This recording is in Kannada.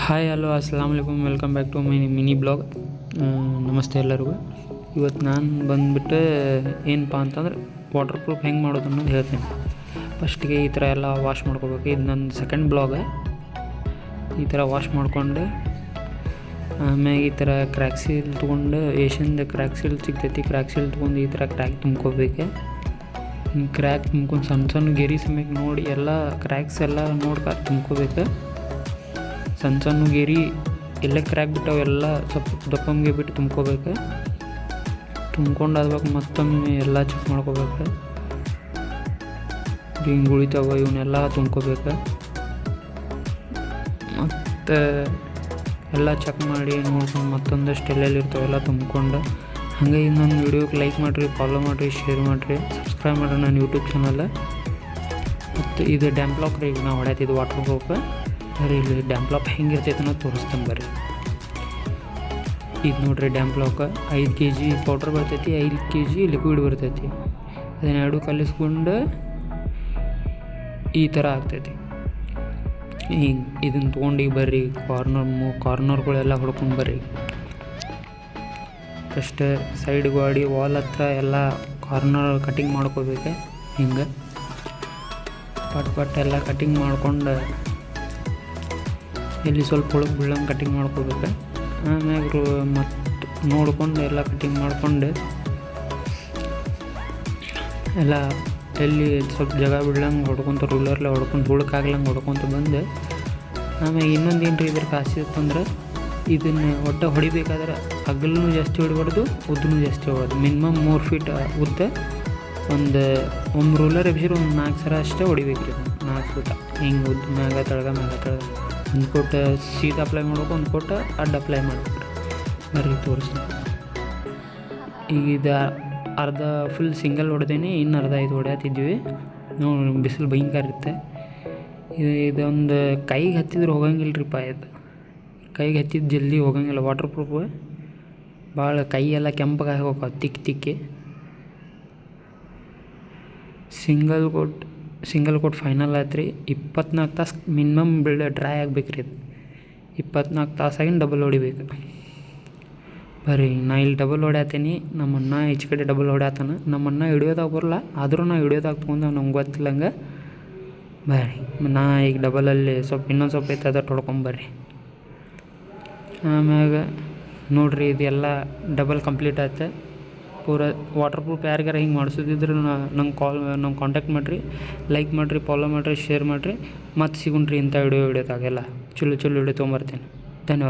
ಹಾಯ್ ಹಲೋ ಅಸ್ಸಲಾಮ್ ವಲೈಕುಮ್, welcome back to my mini blog. ನಮಸ್ತೆ ಎಲ್ಲರಿಗೂ. ಇವತ್ತು ನಾನು ಬಂದುಬಿಟ್ಟು ಏನಪ್ಪ ಅಂತಂದ್ರೆ ವಾಟರ್ ಪ್ರೂಫ್ ಹೆಂಗೆ ಮಾಡೋದು ಅನ್ನೋದು ಹೇಳ್ತೀನಿ. ಫಸ್ಟಿಗೆ ಈ ಥರ ಎಲ್ಲ ವಾಶ್ ಮಾಡ್ಕೋಬೇಕು. ಇದು ನನ್ನ ಸೆಕೆಂಡ್ ಬ್ಲಾಗ. ಈ ಥರ ವಾಶ್ ಮಾಡ್ಕೊಂಡು ಆಮ್ಯಾಗ ಈ ಥರ ಕ್ರ್ಯಾಕ್ ಸೀಲ್ ತೊಗೊಂಡು ಏಷ್ಯನ್ದು ಕ್ರ್ಯಾಕ್ ಸೀಲ್ ಸಿಗ್ತೈತಿ. ಕ್ರ್ಯಾಕ್ ಸೀಲ್ ತೊಗೊಂಡು ಈ ಥರ ಕ್ರ್ಯಾಕ್ ತುಂಬ್ಕೋಬೇಕು. ಕ್ರ್ಯಾಕ್ ತುಂಬ್ಕೊಂಡು ಸಣ್ಣ ಸಣ್ಣ ಗೆರಿ ಸಮೇತ ನೋಡಿ ಎಲ್ಲ ಕ್ರ್ಯಾಕ್ಸ್ ಎಲ್ಲ ನೋಡ್ಕೊಂಡು ತುಂಬ್ಕೋಬೇಕು. ಸಣ್ಣ ಸಣ್ಣ ಗೆರಿ ಎಲ್ಲ ಕ್ರ್ಯಾಕ್ ಬಿಟ್ಟವು ಎಲ್ಲ ಸ್ವಲ್ಪ ದಪ್ಪಂಗೆ ಬಿಟ್ಟು ತುಂಬ್ಕೋಬೇಕು. ತುಂಬ್ಕೊಂಡು ಆದ್ಬೇಕು ಮತ್ತೊಮ್ಮೆ ಎಲ್ಲ ಚೆಕ್ ಮಾಡ್ಕೋಬೇಕು. ಹಿಂಗೆ ಉಳಿತಾವ ಇವನ್ನೆಲ್ಲ ತುಂಬ್ಕೋಬೇಕು. ಮತ್ತು ಎಲ್ಲ ಚೆಕ್ ಮಾಡಿ ನೋಡ್ಕೊಂಡು ಮತ್ತೊಂದಷ್ಟು ಎಲ್ಲೆಲ್ಲಿ ಇರ್ತಾವೆಲ್ಲ ತುಂಬ್ಕೊಂಡು ಹಾಗೆ ನನ್ನ ವೀಡಿಯೋಗೆ ಲೈಕ್ ಮಾಡಿರಿ, ಫಾಲೋ ಮಾಡಿರಿ, ಶೇರ್ ಮಾಡಿರಿ, ಸಬ್ಸ್ಕ್ರೈಬ್ ಮಾಡಿರಿ ನನ್ನ ಯೂಟ್ಯೂಬ್ ಚಾನಲ್. ಮತ್ತು ಇದು ಡ್ಯಾಮ್ ಬ್ಲಾಕ್ ರೀ. ಈಗ ನಾವು ಹೊಡ್ಯಾತಿದ್ದು ವಾಟರ್ ಪ್ರೂಫ್ ಬರ್ರಿ. ಇಲ್ಲಿ ಡ್ಯಾಮ್ ಬ್ಲಾಕ್ ಹೆಂಗೆ ಇರ್ತೈತೆ ಅನ್ನೋದು ತೋರಿಸ್ತಾನೆ ಬರ್ರಿ. ಇದು ನೋಡ್ರಿ ಡ್ಯಾಮ್ ಬ್ಲಾಕ್ 5 kg ಪೌಡ್ರ್ ಬರ್ತೈತಿ, 5 kg ಲಿಕ್ವಿಡ್ ಬರ್ತೈತಿ. ಅದನ್ನೆರಡು ಕಲಿಸ್ಕೊಂಡು ಈ ಥರ ಆಗ್ತೈತಿ. ಈಗ ಇದನ್ನು ತೊಗೊಂಡು ಈಗ ಬರ್ರಿ ಕಾರ್ನರ್ಗಳೆಲ್ಲ ಹೊಡ್ಕೊಂಡು ಬರ್ರಿ. ಫಸ್ಟ್ ಸೈಡ್ ಗಾಡಿ ವಾಲ್ ಹತ್ರ ಎಲ್ಲ ಕಾರ್ನರ್ ಕಟಿಂಗ್ ಮಾಡ್ಕೋಬೇಕು. ಹಿಂಗೆ ಪಟ್ ಎಲ್ಲ ಕಟಿಂಗ್ ಮಾಡ್ಕೊಂಡು ಎಲ್ಲಿ ಸ್ವಲ್ಪ ಹುಳುಕ್ ಬೀಳಂಗೆ ಕಟಿಂಗ್ ಮಾಡ್ಕೋಬೇಕು. ಆಮ್ಯಾಗ ಮತ್ತು ನೋಡ್ಕೊಂಡು ಎಲ್ಲ ಕಟಿಂಗ್ ಮಾಡ್ಕೊಂಡು ಎಲ್ಲ ಎಲ್ಲಿ ಸ್ವಲ್ಪ ಜಾಗ ಬಿಡ್ಲಂಗೆ ಹೊಡ್ಕೊತ ರೂಲರ್ಲೆ ಹೊಡ್ಕೊಂಡು ಹುಳುಕಾಗ್ಲಂಗೆ ಹೊಡ್ಕೊತ ಬಂದು ಆಮೇಲೆ ಇನ್ನೊಂದು ಏನು ರೀ ಇದ್ರ ಕಾಸಿತ್ತಂದ್ರೆ ಇದನ್ನು ಒಟ್ಟು ಹೊಡಿಬೇಕಾದ್ರೆ ಅಗಲೂ ಜಾಸ್ತಿ ಹೊಡಿಬಾರ್ದು, ಉದ್ದನೂ ಜಾಸ್ತಿ ಹೊಡ್ಬಾರ್ದು. ಮಿನಿಮಮ್ 3 feet ಉದ್ದ ಒಂದು ರೂಲರ್ ಎಬ್ಸಿರು ಒಂದು 4 ಸಲ ಅಷ್ಟೇ ಹೊಡಿಬೇಕು ರೀ. 4 foot ಹಿಂಗೆ ಉದ್ದ ಮ್ಯಾಗ ತಳಗ ಒಂದು ಕೊಟ್ಟ ಸೀದಾ ಅಪ್ಲೈ ಮಾಡ್ಬೇಕು, ಒಂದು ಕೊಟ್ಟ ಅಡ್ಡ ಅಪ್ಲೈ ಮಾಡ್ಬೇಕು ರೀ. ಬರ್ರಿ ತೋರಿಸ್ತೀನಿ. ಈಗ ಇದು ಅರ್ಧ ಫುಲ್ ಸಿಂಗಲ್ ಹೊಡೆದೇನೆ, ಇನ್ನು ಅರ್ಧ ಇದು ಹೊಡ್ಯಾತಿದ್ವಿ. ನೋಡಿ ಬಿಸಿಲು ಭಯಂಕರ ಇರುತ್ತೆ. ಇದೊಂದು ಕೈಗೆ ಹತ್ತಿದ್ರೆ ಹೋಗಂಗಿಲ್ಲ ರೀ ಇದು. ಕೈಗೆ ಹತ್ತಿದ್ದು ಜಲ್ದಿ ಹೋಗಂಗಿಲ್ಲ. ವಾಟರ್ ಪ್ರೂಫ್ ಭಾಳ ಕೈಯೆಲ್ಲ ಕೆಂಪಗಾಗಿ ಹೋಗೋ ತಿಕ್ಕಿ ಸಿಂಗಲ್ ಕೋಟ್ ಫೈನಲ್ ಆಯ್ತು ರೀ. 24 ತಾಸು ಮಿನಿಮಮ್ ಡ್ರೈ ಆಗ್ಬೇಕು ರೀ. ಇದು 24 ತಾಸಾಗಿನ ಡಬಲ್ ಹೊಡಿಬೇಕು. ಬರ್ರಿ ನಾ ಇಲ್ಲಿ ಡಬಲ್ ಹೊಡ್ಯಾತೀನಿ. ನಮ್ಮನ್ನ ಈಚೆ ಕಡೆ ಡಬಲ್ ಹೊಡ್ಯಾತಾನ. ನಮ್ಮನ್ನ ಹಿಡಿಯೋದಾಗ ಬರಲ್ಲ, ಆದರೂ ನಾ ಹಿಡಿಯೋದಾಗ ತೊಗೊಂಡು ನಮ್ಗೆ ಗೊತ್ತಿಲ್ಲಂಗೆ. ಬರ್ರಿ ನಾ ಈಗ ಡಬಲಲ್ಲಿ ಇನ್ನೊಂದು ಸ್ವಲ್ಪ ಐತೆ ಅದಟ್ಟು ಹೊಡ್ಕೊಂಬರ್ರಿ. ಆಮ್ಯಾಗ ನೋಡಿರಿ ಇದೆಲ್ಲ ಡಬಲ್ ಕಂಪ್ಲೀಟ್ ಆಯ್ತು. ಪೂರ ವಾಟರ್ ಪ್ರೂಫ್ ಯಾರಿಗಾರ ಹಿಂಗೆ ಮಾಡಿಸೋದಿದ್ರೆ ನಂಗೆ ಕಾಂಟ್ಯಾಕ್ಟ್ ಮಾಡಿರಿ, ಲೈಕ್ ಮಾಡಿರಿ, ಫಾಲೋ ಮಾಡಿರಿ, ಶೇರ್ ಮಾಡಿರಿ. ಮತ್ತು ಸಿಗುಣ್ರಿ ಇಂಥ ವಿಡಿಯೋದಾಗೆಲ್ಲ ಚಲೋ ವಿಡಿಯೋ ತೊಗೊಂಬರ್ತೀನಿ. ಧನ್ಯವಾದ.